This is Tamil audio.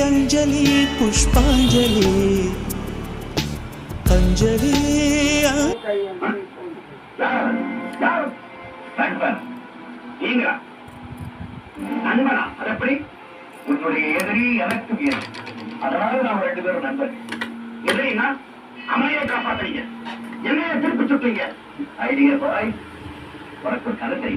अंजलि पुष्पांजलि अंजलि நண்பனா அதப்படி உன்னுடைய எதிரி எனக்கு வேறு. அதனால நாம் 2 பேரும் நண்பர்கள். எதிரின்னா அமைதியை காப்பாத்துறீங்க, என்னைய திருப்பி சுட்டீங்க. ஐடியா பாய், உனக்கு ஒரு கதை தெரியும்.